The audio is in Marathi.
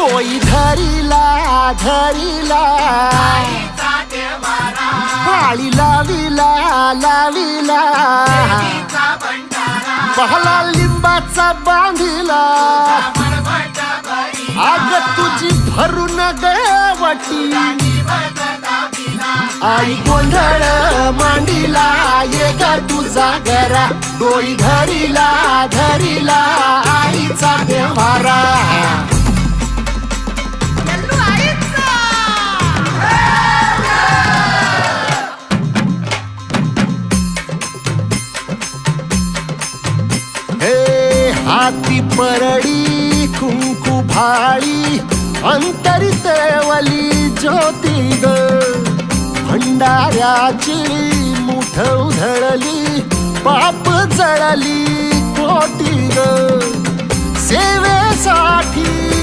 तोई धरीला धरीला पाळी लाविला लाविला पहला लिंबाचा बांधिला आग तुझी भरून गवटी आई गोंधळ मांडीला ये ग तुझा गरा डोई धरीला धरीला आईचा देवारा हाती परडी कुंकू भाळी अंतरित वली ज्योती ग भंडाऱ्याची मुठ उधळली पाप जळली कोटी ग सेवेसाठी